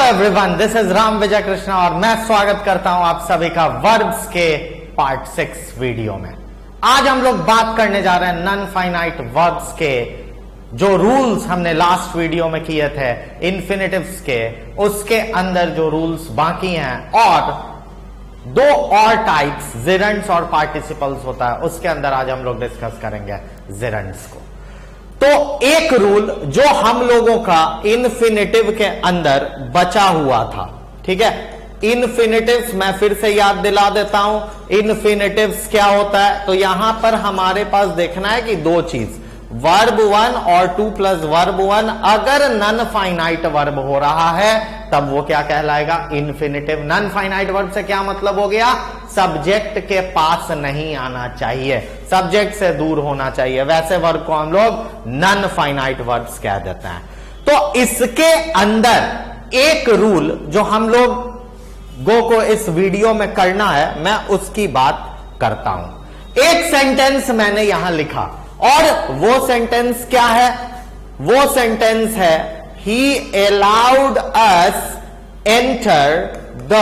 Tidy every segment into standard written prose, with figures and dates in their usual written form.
Everyone, this is Ram विजय कृष्णा और मैं स्वागत करता हूं आप सभी का वर्ब्स के पार्ट 6 वीडियो में। आज हम लोग बात करने जा रहे हैं नॉन फाइनाइट वर्ब्स के जो रूल्स हमने लास्ट वीडियो में किए थे इंफिनिटिव्स के, उसके अंदर जो रूल्स बाकी हैं और दो और टाइप्स जेरंड्स और पार्टिसिपल्स होता है, उसके अंदर आज हम लोग डिस्कस करेंगे जेरंड्स को। तो एक रूल जो हम लोगों का इन्फिनिटिव के अंदर बचा हुआ था, ठीक है। इन्फिनिटिव्स मैं फिर से याद दिला देता हूं, इन्फिनिटिव्स क्या होता है। तो यहां पर हमारे पास देखना है कि दो चीज, वर्ब 1 और 2 प्लस वर्ब 1 अगर नॉन फाइनाइट वर्ब हो रहा है तब वो क्या कहलाएगा, इन्फिनिटिव। नॉन फाइनाइट वर्ब से क्या मतलब हो गया, सब्जेक्ट के पास नहीं आना चाहिए, सब्जेक्ट से दूर होना चाहिए, वैसे वर्ब को हम लोग नॉन फाइनाइट वर्ब्स कह देते हैं। तो इसके अंदर एक रूल जो हम लोग को इस वीडियो में करना है, मैं उसकी बात करता हूं। एक सेंटेंस मैंने यहां लिखा और वो सेंटेंस क्या है, वो सेंटेंस है he allowed us enter the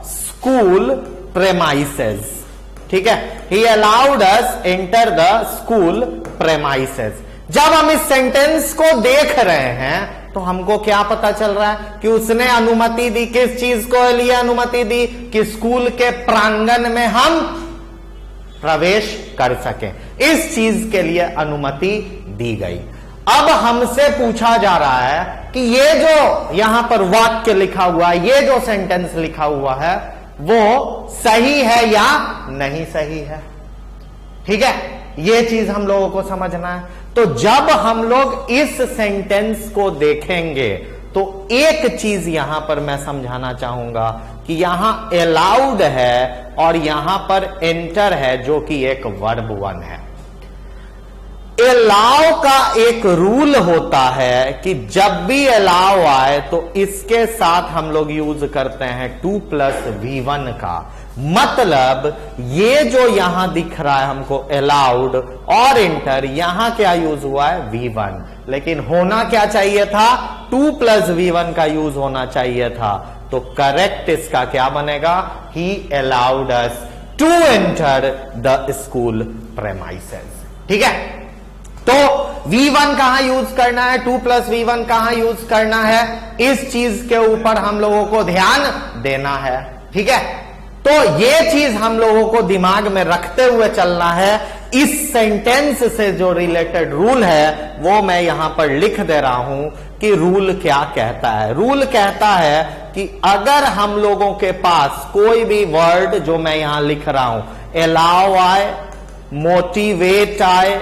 school premises, ठीक है। He allowed us enter the school premises. जब हम इस सेंटेंस को देख रहे हैं तो हमको क्या पता चल रहा है कि उसने अनुमति दी, किस चीज को लिए अनुमति दी, कि स्कूल के प्रांगण में हम प्रवेश कर सके, इस चीज के लिए अनुमति दी गई। अब हमसे पूछा जा रहा है कि ये जो यहां पर वाक्य लिखा हुआ है, ये जो सेंटेंस लिखा हुआ है वो सही है या नहीं सही है, ठीक है। ये चीज हम लोगों को समझना है। तो जब हम लोग इस सेंटेंस को देखेंगे तो एक चीज यहां पर मैं समझाना चाहूंगा कि यहां अलाउड है और यहां पर एंटर है जो कि एक वर्ब 1 है। अलाउ का एक रूल होता है कि जब भी अलाउ आए तो इसके साथ हम लोग यूज करते हैं 2 प्लस V1 का। मतलब ये जो यहां दिख रहा है हमको अलाउड और इंटर, यहां क्या यूज हुआ है, V1, लेकिन होना क्या चाहिए था, 2 प्लस V1 का यूज होना चाहिए था। तो करेक्ट इसका क्या बनेगा, he allowed us to enter the school premises, ठीक है। तो V1 कहां यूज करना है, 2 प्लस V1 कहां यूज करना है, इस चीज के ऊपर हम लोगों को ध्यान देना है, ठीक है। तो ये चीज हम लोगों को दिमाग में रखते हुए चलना है। इस सेंटेंस से जो रिलेटेड रूल है वो मैं यहां पर लिख दे रहा हूं कि रूल क्या कहता है। रूल कहता है कि अगर हम लोगों के पास कोई भी वर्ड जो मैं यहां लिख रहा हूं, अलाउ आए, मोटिवेट आए,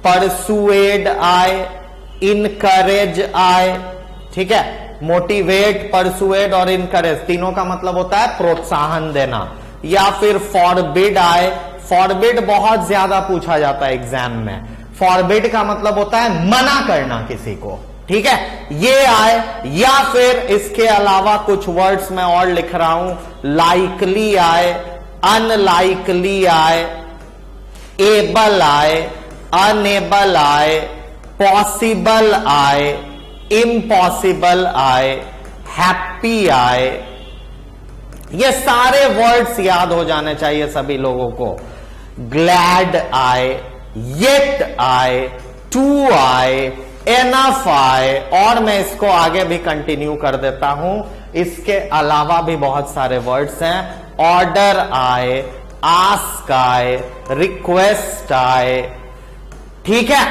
परसुएड आए, इनकरेज आए, ठीक है। मोटिवेट, परसुएड और इनकरेज तीनों का मतलब होता है प्रोत्साहन देना। या फिर फॉरबिड आए, फॉरबिड बहुत ज्यादा पूछा जाता है एग्जाम में। फॉरबिड का मतलब होता है मना करना किसी को, ठीक है, ये आए। या फिर इसके अलावा कुछ वर्ड्स मैं और लिख रहा हूं, लाइकली आए, अनलाइकली आए, एबल आए, अनेबल आए, पॉसिबल आए, इम्पॉसिबल आए, हैप्पी आए। ये सारे वर्ड्स याद हो जाने चाहिए सभी लोगों को। ग्लैड आए, येट आए, टू आए, एनफ आए, और मैं इसको आगे भी कंटिन्यू कर देता हूं। इसके अलावा भी बहुत सारे वर्ड्स हैं, ऑर्डर आए, आस्क आए, रिक्वेस्ट आए, ठीक है।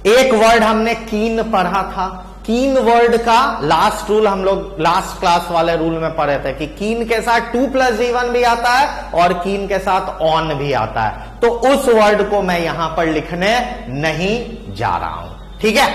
एक वर्ड हमने कीन पढ़ा था। कीन वर्ड का लास्ट रूल हम लोग लास्ट क्लास वाले रूल में पढ़े थे कि कीन के साथ 2 प्लस V1 भी आता है और कीन के साथ ऑन भी आता है। तो उस वर्ड को मैं यहां पर लिखने नहीं जा रहा हूं, ठीक है।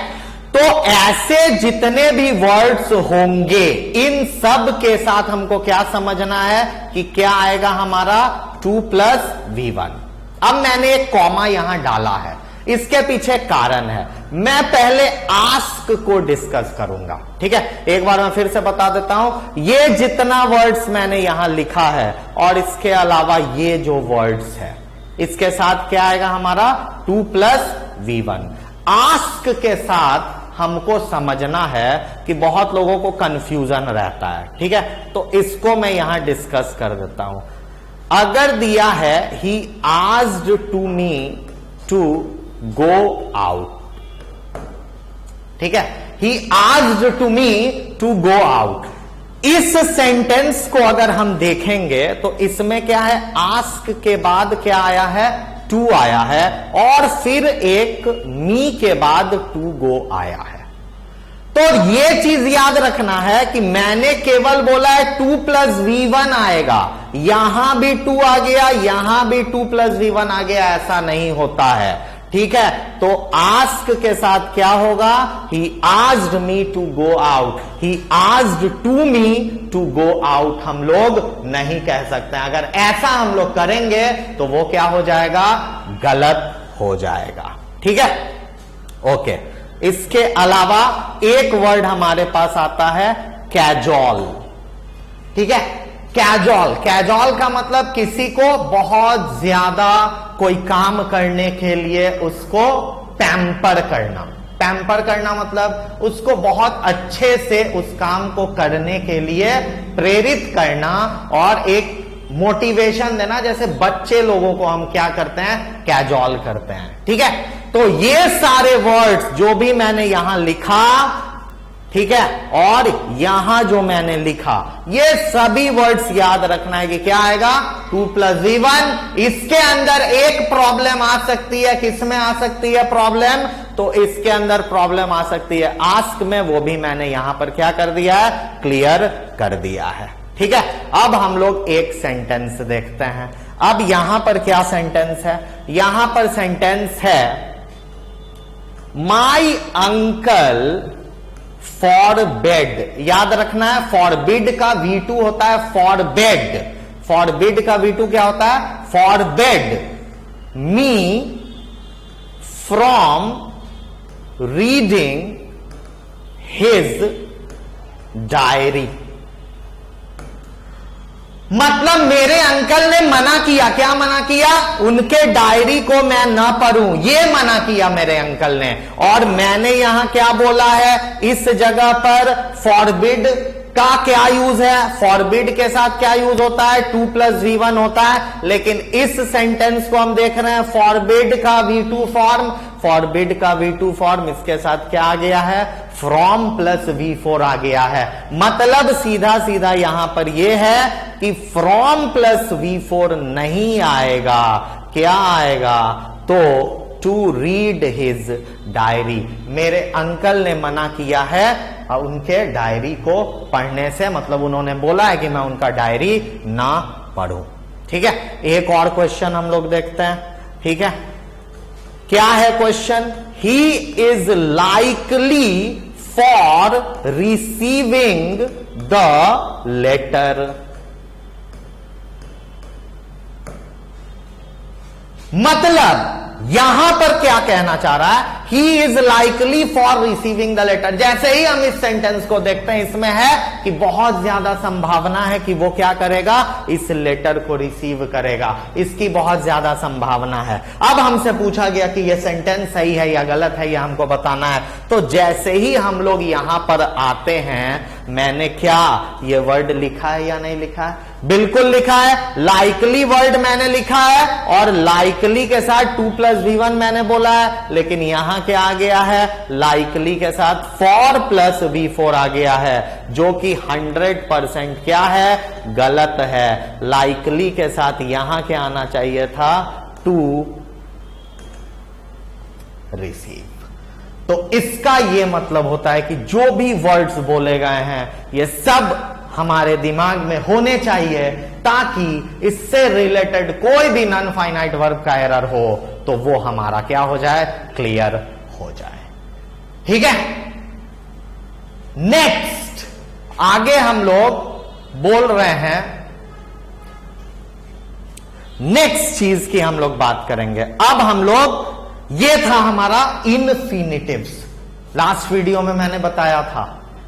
तो ऐसे जितने भी वर्ड्स होंगे इन सब के साथ हमको क्या समझना है कि क्या आएगा हमारा 2 प्लस V1। अब मैंने एक कॉमा यहां डाला है, इसके पीछे कारण है। मैं पहले आस्क को डिस्कस करूंगा, ठीक है। एक बार मैं फिर से बता देता हूं, ये जितना वर्ड्स मैंने यहां लिखा है और इसके अलावा ये जो वर्ड्स है, इसके साथ क्या आएगा हमारा 2 प्लस V1। आस्क के साथ हमको समझना है कि बहुत लोगों को कंफ्यूजन रहता है, ठीक है। तो इसको मैं यहां डिस्कस कर देता हूं। अगर दिया है he asked to me to go out, ठीक है, he asked to me to go out, इस सेंटेंस को अगर हम देखेंगे तो इसमें क्या है, आस्क के बाद क्या आया है, टू आया है, और फिर एक मी के बाद टू गो आया है। तो ये चीज याद रखना है कि मैंने केवल बोला है 2 + V1 आएगा, यहां भी 2 आ गया, यहां भी 2 + V1 आ गया, ऐसा नहीं होता है, ठीक है। तो आस्क के साथ क्या होगा, he asked me to go out, he asked to me to go out हम लोग नहीं कह सकते। अगर ऐसा हम लोग करेंगे तो वो क्या हो जाएगा, गलत हो जाएगा, ठीक है। ओके, इसके अलावा एक वर्ड हमारे पास आता है कैजुअल, ठीक है। कैजुअल, कैजुअल का मतलब किसी को बहुत ज्यादा कोई काम करने के लिए उसको पैम्पर करना। पैम्पर करना मतलब उसको बहुत अच्छे से उस काम को करने के लिए प्रेरित करना और एक मोटिवेशन देना। जैसे बच्चे लोगों को हम क्या करते हैं, कैजुअल करते हैं, ठीक है। तो ये सारे वर्ड्स जो भी मैंने यहां लिखा, ठीक है, और यहां जो मैंने लिखा, ये सभी वर्ड्स याद रखना है कि क्या आएगा, 2 + V1। इसके अंदर एक प्रॉब्लम आ सकती है, किसमें आ सकती है प्रॉब्लम, तो इसके अंदर प्रॉब्लम आ सकती है आस्क में, वो भी मैंने यहां पर क्या कर दिया है, क्लियर कर दिया है, ठीक है। अब हम लोग एक सेंटेंस देखते हैं। अब यहां पर क्या सेंटेंस है, यहां पर सेंटेंस है माई अंकल फॉरबिड। याद रखना है, फॉरबिड का V2 होता है फॉरबिड, फॉरबिड का V2 क्या होता है, forbid me from reading his diary. मतलब मेरे अंकल ने मना किया, क्या मना किया, उनके डायरी को मैं ना पढूं, ये मना किया मेरे अंकल ने। और मैंने यहां क्या बोला है, इस जगह पर फॉरबिड का क्या यूज है, फॉरबिड के साथ क्या यूज होता है, 2 + V1 होता है। लेकिन इस सेंटेंस को हम देख रहे हैं, फॉरबिड का V2 फॉर्म, फॉरबिड का V2 फॉर्म, इसके साथ क्या आ गया है, फ्रॉम + V4 आ गया है। मतलब सीधा सीधा यहां पर यह है कि फ्रॉम + V4 नहीं आएगा, क्या आएगा, तो टू रीड हिज डायरी। मेरे अंकल ने मना किया है उनके डायरी को पढ़ने से, मतलब उन्होंने बोला है कि मैं उनका डायरी ना पढ़ूं, ठीक है। एक और क्वेश्चन हम लोग देखते हैं, ठीक है। क्या है question, he is likely for receiving the letter. मतलब यहां पर क्या कहना चाह रहा है, he is likely for receiving the letter. जैसे ही हम इस सेंटेंस को देखते हैं, इसमें है कि बहुत ज्यादा संभावना है कि वो क्या करेगा, इस लेटर को रिसीव करेगा, इसकी बहुत ज्यादा संभावना है। अब हमसे पूछा गया कि यह सेंटेंस सही है या गलत है, यह हमको बताना है। तो जैसे ही हम लोग यहां पर आते हैं, मैंने क्या ये वर्ड लिखा है या नहीं लिखा है, बिल्कुल लिखा है, लाइकली वर्ड मैंने लिखा है, और लाइकली के साथ 2 + V1 मैंने बोला है। लेकिन यहां क्या आ गया है, लाइकली के साथ फॉर + V4 आ गया है, जो कि 100% क्या है, गलत है। लाइकली के साथ यहां क्या आना चाहिए था, टू रिसीव। तो इसका यह मतलब होता है कि जो भी वर्ड्स बोले गए हैं, ये सब हमारे दिमाग में होने चाहिए, ताकि इससे रिलेटेड कोई भी नॉन फाइनाइट वर्ब का एरर हो तो वो हमारा क्या हो जाए, क्लियर हो जाए, ठीक है। नेक्स्ट आगे हम लोग बोल रहे हैं, नेक्स्ट चीज की हम लोग बात करेंगे। अब हम लोग, ये था हमारा इनफिनिटिव्स। लास्ट वीडियो में मैंने बताया था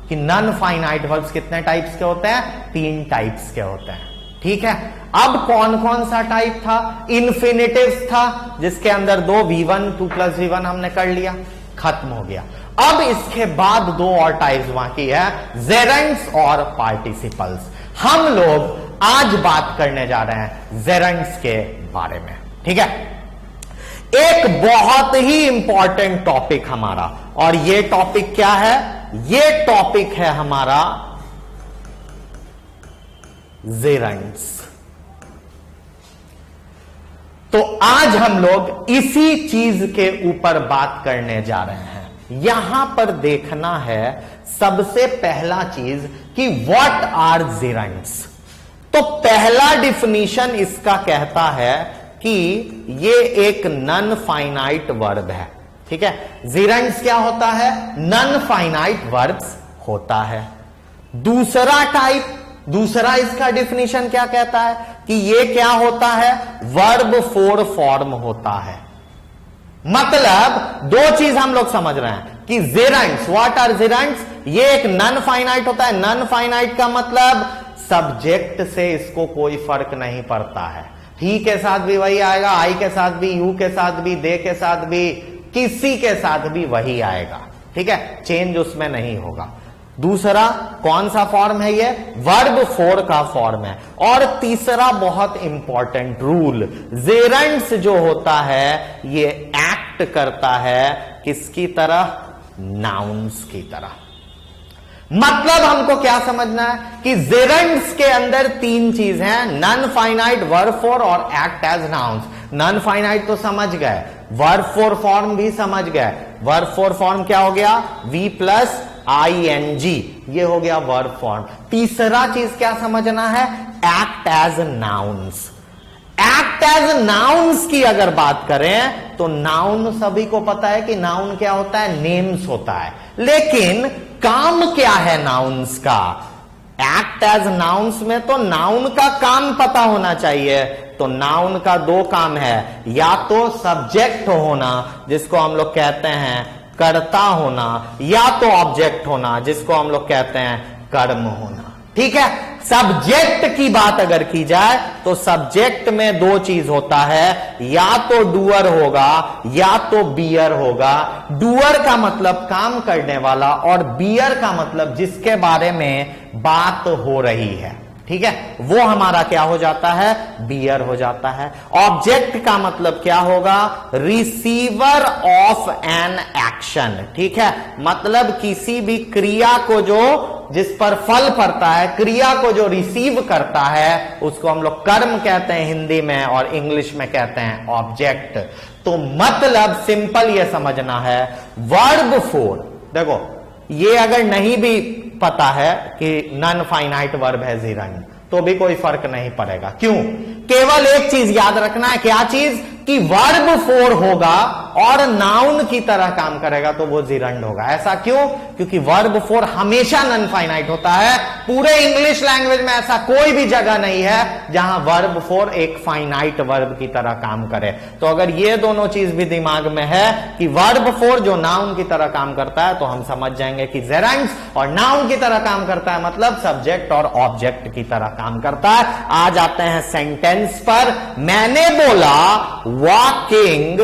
कि नॉन फाइनाइट वर्ब्स कितने टाइप्स के होते हैं, 3 टाइप्स के होते हैं, ठीक है। अब कौन कौन सा टाइप था, इनफिनिटिव्स था, जिसके अंदर 2 V1 2 + V1 हमने कर लिया, खत्म हो गया। अब इसके बाद दो और टाइप्स बाकी है, जेरेंट्स और पार्टिसिपल्स। हम लोग आज बात करने जा रहे हैं जेरेंट्स के बारे में, ठीक है। एक बहुत ही इंपॉर्टेंट टॉपिक हमारा, और ये टॉपिक क्या है? ये टॉपिक है हमारा जेरेंट्स। तो आज हम लोग इसी चीज के ऊपर बात करने जा रहे हैं। यहां पर देखना है सबसे पहला चीज कि व्हाट आर जेरेंट्स। तो पहला डिफिनीशन इसका कहता है कि ये एक नॉन फाइनाइट वर्ब है, ठीक है। जेरेंट्स क्या होता है? नॉन फाइनाइट वर्ब्स होता है। दूसरा टाइप, दूसरा इसका डिफिनीशन क्या कहता है कि ये क्या होता है? वर्ब फोर फॉर्म होता है। मतलब दो चीज हम लोग समझ रहे हैं कि जेरेंट्स, व्हाट आर जेरेंट्स, ये एक नॉन फाइनाइट होता है। नॉन फाइनाइट का मतलब सब्जेक्ट से इसको कोई फर्क नहीं पड़ता है। ही के साथ भी वही आएगा, आई के साथ भी, यू के साथ भी, दे के साथ भी, किसी के साथ भी वही आएगा, ठीक है। चेंज उसमें नहीं होगा। दूसरा कौन सा फॉर्म है? ये वर्ब फोर का फॉर्म है। और तीसरा बहुत इंपॉर्टेंट रूल, जेरेंट्स जो होता है ये एक्ट करता है किसकी तरह? नाउन्स की तरह। मतलब हमको क्या समझना है कि जेरेंट्स के अंदर तीन चीज हैं, नॉन फाइनाइट, वर्ब फोर और act as nouns. Non finite तो समझ गए, वर्ब फोर फॉर्म भी समझ गए। वर्ब फोर फॉर्म क्या हो गया? वी प्लस ING, ये हो गया वर्ब फॉर्म। तीसरा चीज क्या समझना है? Act as nouns. Act as nouns की अगर बात करें तो नाउन सभी को पता है कि नाउन क्या होता है? नेम्स होता है। लेकिन काम क्या है नाउन्स का? एक्ट एज नाउन्स में तो नाउन का काम पता होना चाहिए। तो नाउन का दो काम है, या तो सब्जेक्ट होना जिसको हम लोग कहते हैं कर्ता होना, या तो ऑब्जेक्ट होना जिसको हम लोग कहते हैं कर्म होना, ठीक है। सब्जेक्ट की बात अगर की जाए तो सब्जेक्ट में दो चीज होता है, या तो डूअर होगा या तो बियर होगा। डूअर का मतलब काम करने वाला, और बियर का मतलब जिसके बारे में बात हो रही है, ठीक है, वो हमारा क्या हो जाता है? बियर हो जाता है। ऑब्जेक्ट का मतलब क्या होगा? रिसीवर ऑफ एन एक्शन, ठीक है। मतलब किसी भी क्रिया को जो जिस पर फल पड़ता है, क्रिया को जो रिसीव करता है, उसको हम लोग कर्म कहते हैं हिंदी में, और इंग्लिश में कहते हैं ऑब्जेक्ट। तो मतलब सिंपल ये समझना है, वर्ब फोर, देखो ये अगर नहीं भी पता है कि नॉन फाइनाइट वर्ब है जेरेंट, तो भी कोई फर्क नहीं पड़ेगा। क्यों? केवल एक चीज याद रखना है, क्या चीज? कि वर्ब फोर होगा और नाउन की तरह काम करेगा तो वो जेरेंट होगा। ऐसा क्यों? क्योंकि वर्ब फोर हमेशा नॉन फाइनाइट होता है। पूरे इंग्लिश लैंग्वेज में ऐसा कोई भी जगह नहीं है जहां वर्ब फोर एक फाइनाइट वर्ब की तरह काम करे। तो अगर ये दोनों चीज भी दिमाग में है कि वर्ब फोर जो नाउन की तरह काम करता है, तो हम समझ जाएंगे कि जेरेंट्स और नाउन की तरह काम करता है, मतलब सब्जेक्ट और ऑब्जेक्ट की तरह काम करता है। आ जाते हैं सेंटेंस पर। मैंने बोला वॉकिंग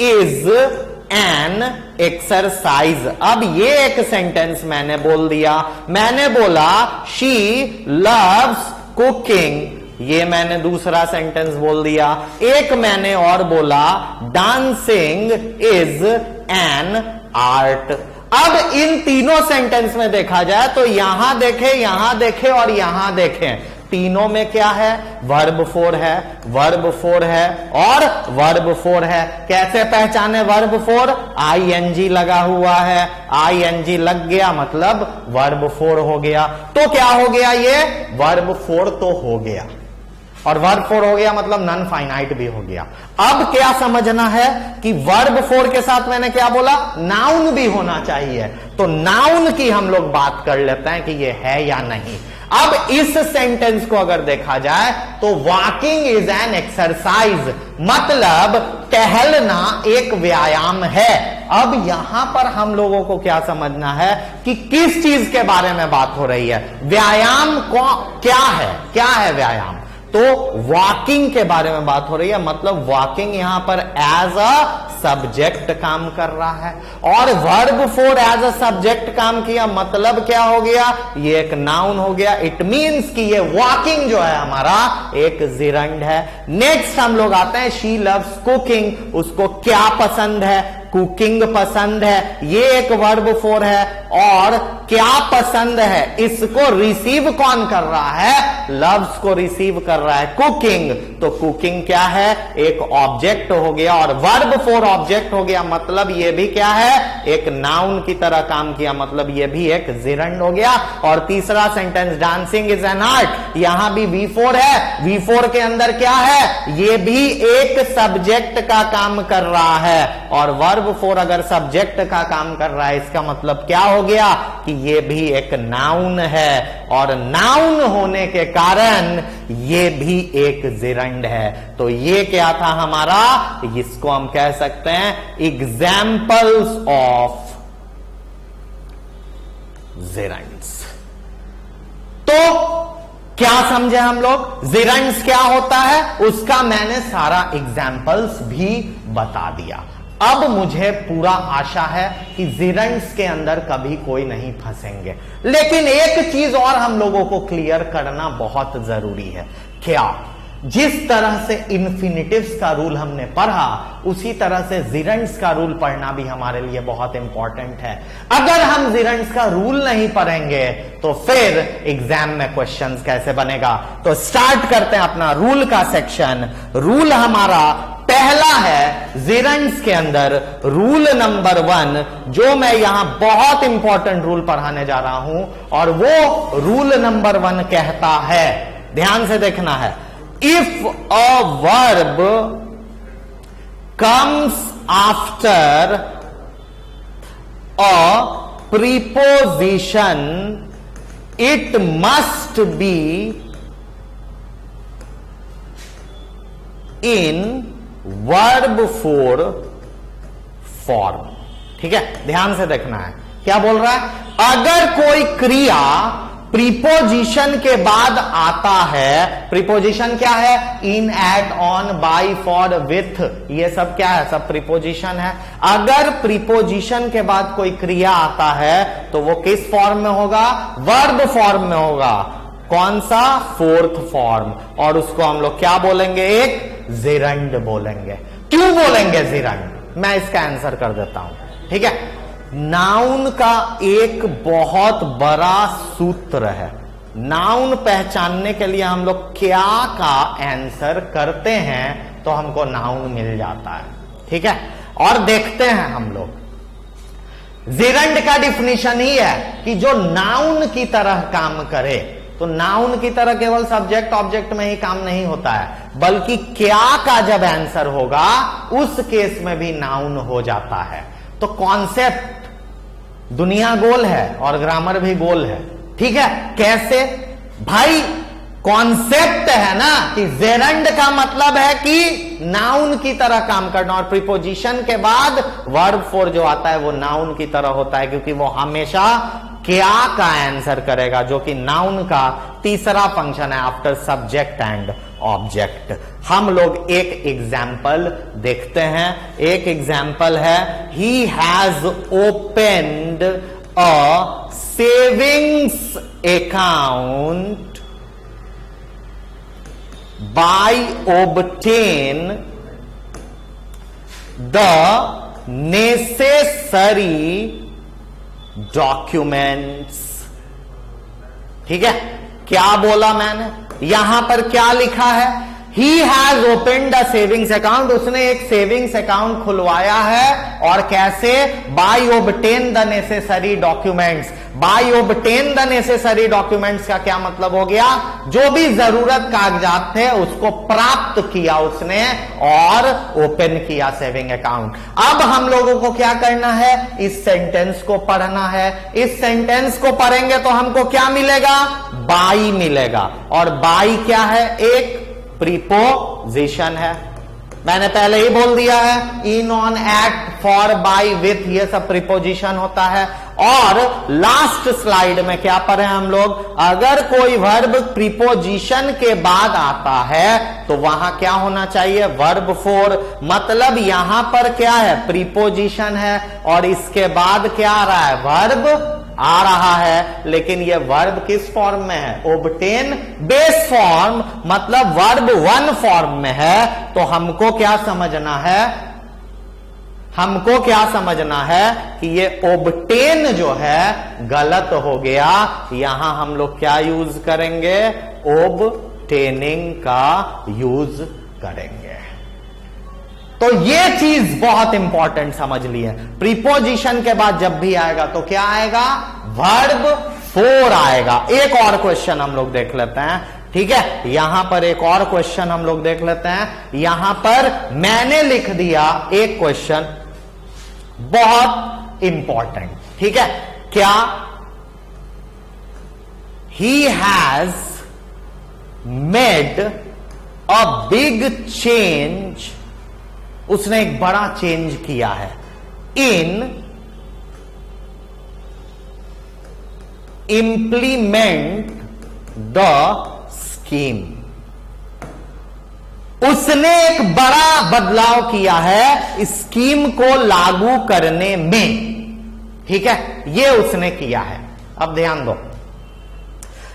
इज एन एक्सरसाइज। अब ये एक सेंटेंस मैंने बोल दिया। मैंने बोला शी लव्स कुकिंग, ये मैंने दूसरा सेंटेंस बोल दिया। एक मैंने और बोला डांसिंग इज एन आर्ट। अब इन तीनों सेंटेंस में देखा जाए तो यहां देखें और यहां देखें, तीनों में क्या है? वर्ब फोर है, वर्ब फोर है और वर्ब फोर है। कैसे पहचाने वर्ब फोर? ING लगा हुआ है, ING लग गया मतलब वर्ब फोर हो गया। तो क्या हो गया? ये वर्ब फोर तो हो गया, और वर्ब फोर हो गया मतलब नॉन फाइनाइट भी हो गया। अब क्या समझना है कि वर्ब फोर के साथ मैंने क्या बोला? नाउन भी होना चाहिए। तो नाउन की हम लोग बात कर लेते हैं कि ये है या नहीं। अब इस सेंटेंस को अगर देखा जाए तो वॉकिंग इज एन एक्सरसाइज, मतलब टहलना एक व्यायाम है। अब यहां पर हम लोगों को क्या समझना है कि किस चीज के बारे में बात हो रही है? व्यायाम को क्या है? क्या है व्यायाम? तो वॉकिंग के बारे में बात हो रही है, मतलब वॉकिंग यहां पर एज अ सब्जेक्ट काम कर रहा है, और verb four as a subject काम किया, मतलब क्या हो गया, ये एक नाउन हो गया। इट मींस कि ये वॉकिंग जो है हमारा एक जिरंड है। नेक्स्ट हम लोग आते हैं शी लव्स कुकिंग, उसको क्या पसंद है, कुकिंग पसंद है, ये एक वर्ब फोर है, और क्या पसंद है इसको रिसीव कौन कर रहा है, लव्स को रिसीव कर रहा है कुकिंग, तो कुकिंग क्या है, एक ऑब्जेक्ट हो गया, और वर्ब फोर ऑब्जेक्ट हो गया, मतलब ये भी क्या है, एक नाउन की तरह काम किया, मतलब ये भी एक जिरंड हो गया। और तीसरा sentence dancing is an art, यहां भी V4 है, V4 के अंदर क्या है, ये भी एक सब्जेक्ट का काम कर रहा है, और वर्ब फोर अगर सब्जेक्ट का काम कर रहा है, इसका मतलब क्या हो गया कि ये भी एक नाउन है, और नाउन होने के कारण ये भी एक जिरंड है। तो ये क्या था हमारा, इसको हम कह सकते हैं एग्जाम्पल्स ऑफ जिरंड्स। तो क्या समझे हम लोग, जिरंड्स क्या होता है, उसका मैंने सारा एग्जाम्पल्स भी बता दिया। अब मुझे पूरा आशा है कि जिरंड्स के अंदर कभी कोई नहीं फंसेंगे, लेकिन एक चीज और हम लोगों को क्लियर करना बहुत जरूरी है। क्या, जिस तरह से इन्फिनिटिव्स का रूल हमने पढ़ा, उसी तरह से जिरंड्स का रूल पढ़ना भी हमारे लिए बहुत इंपॉर्टेंट है। अगर हम जिरंड्स का रूल नहीं पढ़ेंगे तो फिर एग्जाम में क्वेश्चंस कैसे बनेगा। तो स्टार्ट करते हैं अपना रूल का सेक्शन। रूल हमारा पहला है जिरंड्स के अंदर, रूल नंबर 1, जो मैं यहां बहुत इंपॉर्टेंट रूल पढ़ाने जा रहा हूं, और वो रूल नंबर 1 कहता है, ध्यान से देखना है, if a verb comes after a preposition it must be in verb four form. ठीक है, ध्यान से देखना है, क्या बोल रहा है, अगर कोई क्रिया प्रीपोजिशन के बाद आता है, प्रीपोजिशन क्या है, in, at, on, by, for, with, ये सब क्या है, सब प्रीपोजिशन है। अगर प्रीपोजिशन के बाद कोई क्रिया आता है तो वो किस फॉर्म में होगा, वर्ब फॉर्म में होगा। कौन सा, फोर्थ फॉर्म, और उसको हम लोग क्या बोलेंगे, एक जिरंड बोलेंगे। क्यों बोलेंगे जिरंड, मैं इसका आंसर कर देता हूं। ठीक है, नाउन का एक बहुत बड़ा सूत्र है, नाउन पहचानने के लिए हम लोग क्या का आंसर करते हैं तो हमको नाउन मिल जाता है। ठीक है, और देखते हैं हम लोग, जिरंड का डिफिनीशन ही है कि जो नाउन की तरह काम करे। तो नाउन की तरह केवल सब्जेक्ट ऑब्जेक्ट में ही काम नहीं होता है, बल्कि क्या का जब आंसर होगा उस केस में भी नाउन हो जाता है। तो कॉन्सेप्ट, दुनिया गोल है और ग्रामर भी गोल है। ठीक है, कैसे भाई, कॉन्सेप्ट है ना कि जिरंड का मतलब है कि नाउन की तरह काम करना, और प्रीपोजिशन के बाद वर्ब फोर जो आता है वो नाउन की तरह होता है, क्योंकि वो हमेशा क्या का आंसर करेगा, जो कि नाउन का तीसरा फंक्शन है आफ्टर सब्जेक्ट एंड ऑब्जेक्ट। हम लोग एक एग्जाम्पल देखते हैं। एक एग्जाम्पल है, he has opened a savings account by obtain the necessary documents। ठीक है, क्या बोला मैंने, यहां पर क्या लिखा है, he has opened a savings account, उसने एक सेविंग्स अकाउंट खुलवाया है, और कैसे, by obtain the necessary documents। by obtain the necessary documents का क्या मतलब हो गया, जो भी जरूरत कागजात थे उसको प्राप्त किया उसने और ओपन किया सेविंग अकाउंट। अब हम लोगों को क्या करना है, इस सेंटेंस को पढ़ना है। इस सेंटेंस को पढ़ेंगे तो हमको क्या मिलेगा, बाई मिलेगा, और बाई क्या है, एक प्रीपोजिशन है। मैंने पहले ही बोल दिया है, in, on, at, for, by, with, ये सब प्रीपोजिशन होता है। और लास्ट स्लाइड में क्या पढ़े हम लोग, अगर कोई वर्ब प्रीपोजिशन के बाद आता है तो वहां क्या होना चाहिए, वर्ब फोर। मतलब यहां पर क्या है, प्रीपोजिशन है और इसके बाद क्या आ रहा है, वर्ब आ रहा है। लेकिन यह वर्ब किस फॉर्म में है, ओब्टेन बेस फॉर्म, मतलब वर्ब वन फॉर्म में है। तो हमको क्या समझना है, हमको क्या समझना है कि ये ओब्टेन जो है गलत हो गया। यहां हम लोग क्या यूज करेंगे, ओब्टेनिंग का यूज करेंगे। तो ये चीज बहुत इंपॉर्टेंट समझ लिए, प्रीपोजिशन के बाद जब भी आएगा तो क्या आएगा, वर्ब फोर आएगा। एक और क्वेश्चन हम लोग देख लेते हैं, ठीक है। यहां पर एक और क्वेश्चन हम लोग देख लेते हैं। यहां पर मैंने लिख दिया एक क्वेश्चन बहुत इंपॉर्टेंट, ठीक है। क्या, he has made a big change, उसने एक बड़ा चेंज किया है, इन इंप्लीमेंट द स्कीम, उसने एक बड़ा बदलाव किया है स्कीम को लागू करने में, ठीक है, ये उसने किया है। अब ध्यान दो,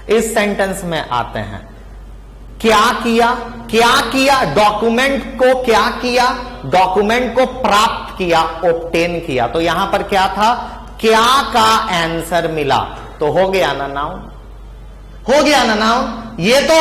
इस सेंटेंस में आते हैं, क्या किया, क्या किया, डॉक्यूमेंट को क्या किया, डॉक्यूमेंट को प्राप्त किया, ऑब्टेन किया। तो यहां पर क्या था, क्या का आंसर मिला, तो हो गया ना नाउन, हो गया ना नाउन। ये तो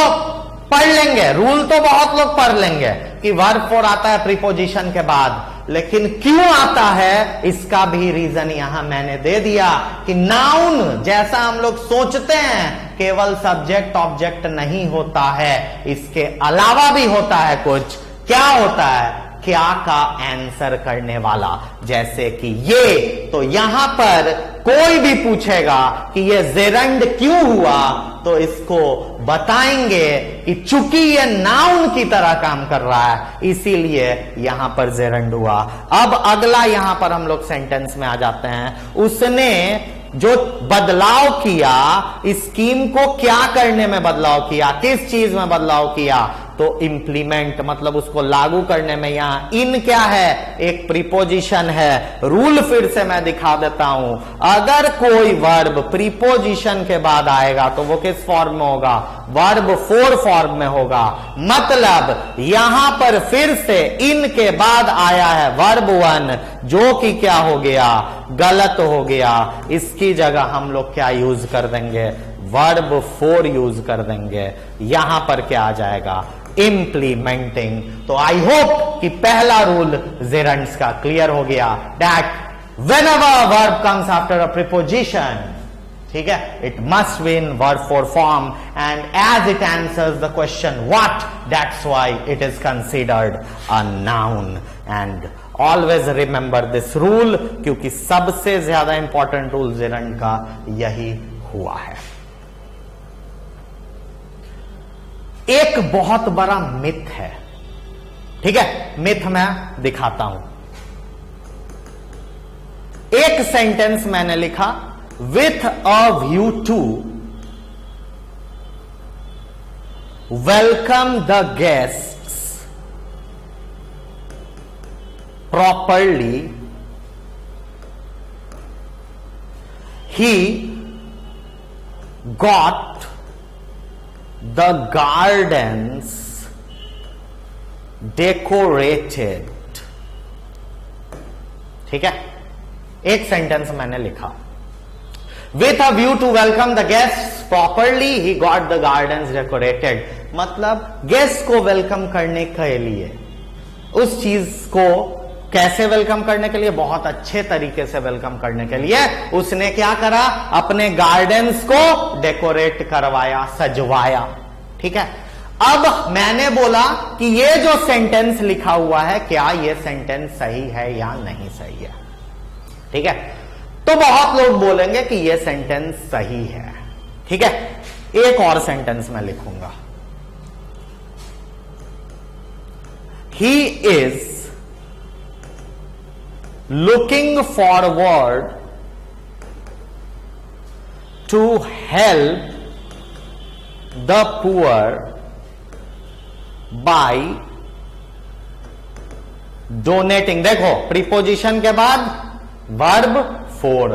पढ़ लेंगे, रूल तो बहुत लोग पढ़ लेंगे कि वर्ब फोर आता है प्रीपोजिशन के बाद, लेकिन क्यों आता है इसका भी रीजन यहां मैंने दे दिया कि नाउन जैसा हम लोग सोचते हैं केवल सब्जेक्ट ऑब्जेक्ट नहीं होता है, इसके अलावा भी होता है कुछ। क्या होता है, क्या का आंसर करने वाला, जैसे कि ये। तो यहां पर कोई भी पूछेगा कि ये जेरंड क्यों हुआ, तो इसको बताएंगे कि चूंकि ये नाउन की तरह काम कर रहा है इसीलिए यहां पर जेरंड हुआ। अब अगला यहां पर हम लोग सेंटेंस में आ जाते हैं, उसने जो बदलाव किया, स्कीम को क्या करने में बदलाव किया, किस चीज में बदलाव किया, तो इंप्लीमेंट, मतलब उसको लागू करने में। यहां इन क्या है, एक प्रीपोजिशन है। रूल फिर से मैं दिखा देता हूं, अगर कोई वर्ब प्रीपोजिशन के बाद आएगा तो वो किस फॉर्म में होगा, वर्ब फोर फॉर्म में होगा। मतलब यहां पर फिर से इन के बाद आया है वर्ब वन, जो कि क्या हो गया, गलत हो गया। इसकी जगह हम लोग क्या यूज कर देंगे, वर्ब फोर यूज कर देंगे। यहां पर क्या आ जाएगा, इंप्लीमेंटिंग। तो आई होप कि पहला रूल जेरंड्स का क्लियर हो गया, that whenever verb comes after a preposition, ठीक है, it must be in verb four form, and as it answers the question what, that's why it is considered a noun. And always remember this rule, क्योंकि सबसे ज्यादा important rule gerund का यही हुआ है। एक बहुत बड़ा मिथ है, ठीक है, मिथ मैं दिखाता हूं। एक सेंटेंस मैंने लिखा, with a view to welcome the guests properly, he got the gardens decorated, ठीक है। एक सेंटेंस मैंने लिखा, with a view to welcome the guests properly, he got the gardens decorated। मतलब गेस्ट को वेलकम करने के लिए, उस चीज को कैसे वेलकम करने के लिए, बहुत अच्छे तरीके से वेलकम करने के लिए उसने क्या करा, अपने गार्डन्स को डेकोरेट करवाया, सजवाया, ठीक है। अब मैंने बोला कि ये जो सेंटेंस लिखा हुआ है, क्या ये सेंटेंस सही है या नहीं सही है, ठीक है। तो बहुत लोग बोलेंगे कि ये सेंटेंस सही है, ठीक है। एक और सेंटेंस मैं लिखूंगा, he is looking forward to help the poor by donating। देखो प्रीपोजिशन के बाद वर्ब फोर,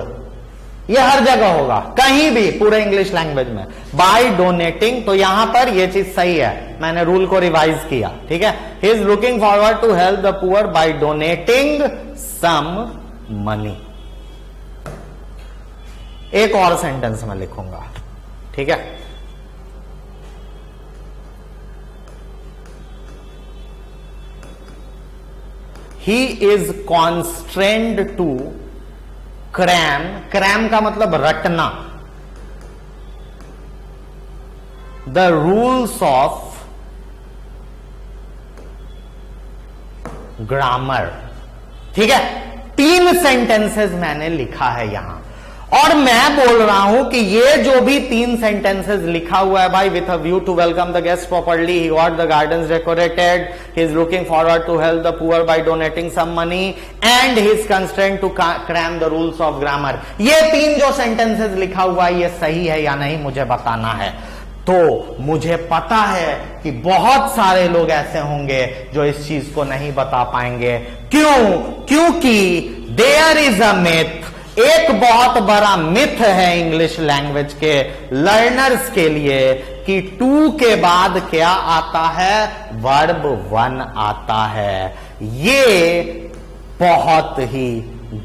ये हर जगह होगा, कहीं भी पूरे इंग्लिश लैंग्वेज में बाय डोनेटिंग। तो यहां पर ये चीज सही है, मैंने रूल को रिवाइज किया, ठीक है। He is looking forward to help the poor by donating some money. एक और सेंटेंस में लिखूंगा, ठीक है। He is constrained to cram, cram का मतलब रटना, the rules of grammar। ठीक है, 3 सेंटेंसेस मैंने लिखा है यहां, और मैं बोल रहा हूं कि ये जो भी 3 सेंटेंसेस लिखा हुआ है भाई, with a view to welcome the guest properly, he got the gardens decorated, he is looking forward to help the poor by donating some money, and he is constrained to cram the rules of grammar. ये 3 जो sentences लिखा हुआ है, ये सही है या नहीं मुझे बताना है। तो मुझे पता है कि बहुत सारे लोग ऐसे होंगे जो इस चीज को नहीं बता पाएंगे। क्यों? क्योंकि देयर इज अ मिथ, एक बहुत बड़ा मिथ है इंग्लिश लैंग्वेज के लर्नर्स के लिए कि टू के बाद क्या आता है? वर्ब 1 आता है। ये बहुत ही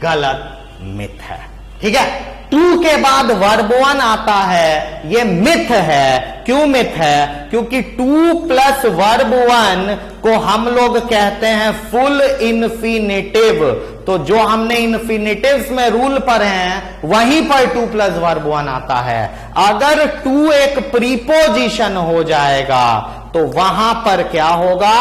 गलत मिथ है, ठीक है। 2 के बाद वर्ब 1 आता है, ये मिथ है। क्यों मिथ है? क्योंकि 2 प्लस वर्ब 1 को हम लोग कहते हैं फुल इन्फिनिटिव। तो जो हमने इन्फिनिटिव्स में रूल पढ़े हैं, वहीं पर 2 प्लस वर्ब 1 आता है। अगर 2 एक प्रीपोजिशन हो जाएगा तो वहां पर क्या होगा?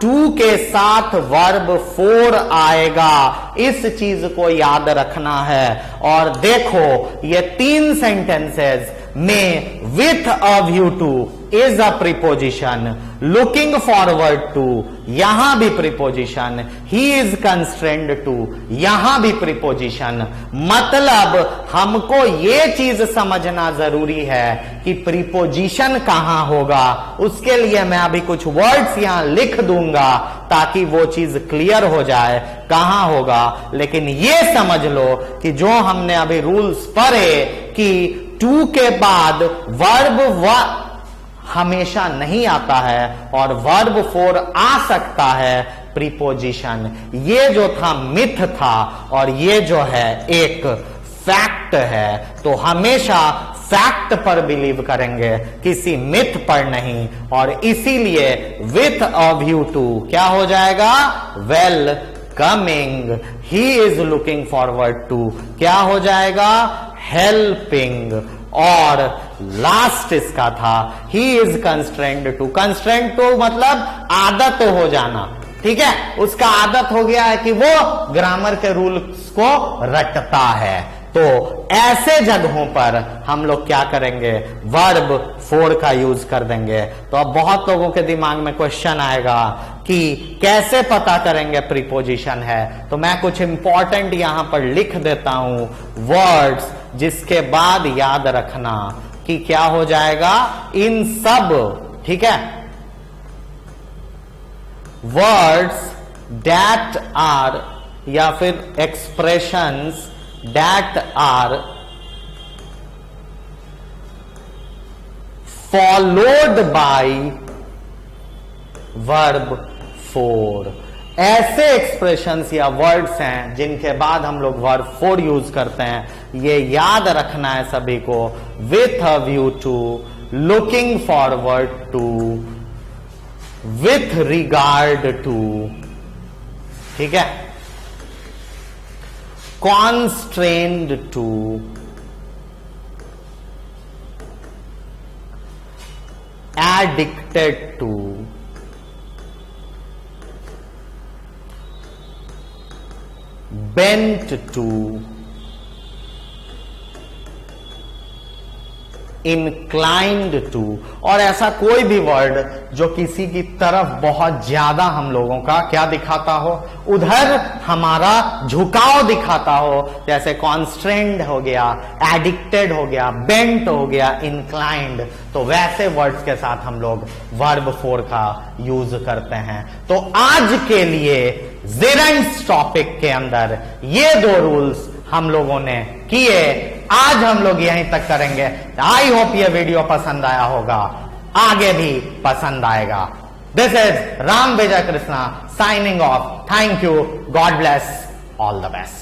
2 के साथ वर्ब 4 आएगा। इस चीज को याद रखना है। और देखो ये 3 सेंटेंसेस में with a view to is a preposition, looking forward to यहां भी preposition, he is constrained to यहां भी प्रीपोजिशन। मतलब हमको ये चीज समझना जरूरी है कि प्रीपोजिशन कहां होगा। उसके लिए मैं अभी कुछ वर्ड्स यहां लिख दूंगा ताकि वो चीज क्लियर हो जाए कहां होगा। लेकिन ये समझ लो कि जो हमने अभी रूल्स पढ़े कि 2 के बाद वर्ब हमेशा नहीं आता है और वर्ब 4 आ सकता है प्रीपोजिशन। ये जो था मिथ था और ये जो है एक फैक्ट है। तो हमेशा फैक्ट पर बिलीव करेंगे, किसी मिथ पर नहीं। और इसीलिए विथ अ व्यू टू क्या हो जाएगा? Welcoming. He is looking forward to क्या हो जाएगा? हेल्पिंग। और लास्ट इसका था he is constrained to. Constrained to मतलब आदत हो जाना, ठीक है। उसका आदत हो गया है कि वो ग्रामर के रूल्स को रटता है। तो ऐसे जगहों पर हम लोग क्या करेंगे? वर्ब 4 का यूज कर देंगे। तो अब बहुत लोगों के दिमाग में क्वेश्चन आएगा कि कैसे पता करेंगे प्रीपोजिशन है। तो मैं कुछ इंपॉर्टेंट यहां पर लिख देता हूं वर्ड्स, जिसके बाद याद रखना कि क्या हो जाएगा इन सब, ठीक है। वर्ड्स दैट आर या फिर expressions that are followed by verb 4। ऐसे एक्सप्रेशंस या वर्ड्स हैं जिनके बाद हम लोग वर्ब 4 यूज करते हैं। ये याद रखना है सभी को। With a view to, looking forward to, with regard to, ठीक है, constrained to, addicted to, bent to, inclined to, और ऐसा कोई भी वर्ड जो किसी की तरफ बहुत ज्यादा हम लोगों का क्या दिखाता हो, उधर हमारा झुकाव दिखाता हो, जैसे कॉन्स्ट्रेंड हो गया, एडिक्टेड हो गया, बेंट हो गया, इंक्लाइंड, तो वैसे वर्ड्स के साथ हम लोग वर्ब फोर का यूज करते हैं। तो आज के लिए जेरेंट्स टॉपिक के अंदर ये दो रूल्स हम लोगों ने किए, आज हम लोग यहीं तक करेंगे। आई होप ये वीडियो पसंद आया होगा, आगे भी पसंद आएगा। This is Ram Vijay Krishna signing off. Thank you, God bless, all the best.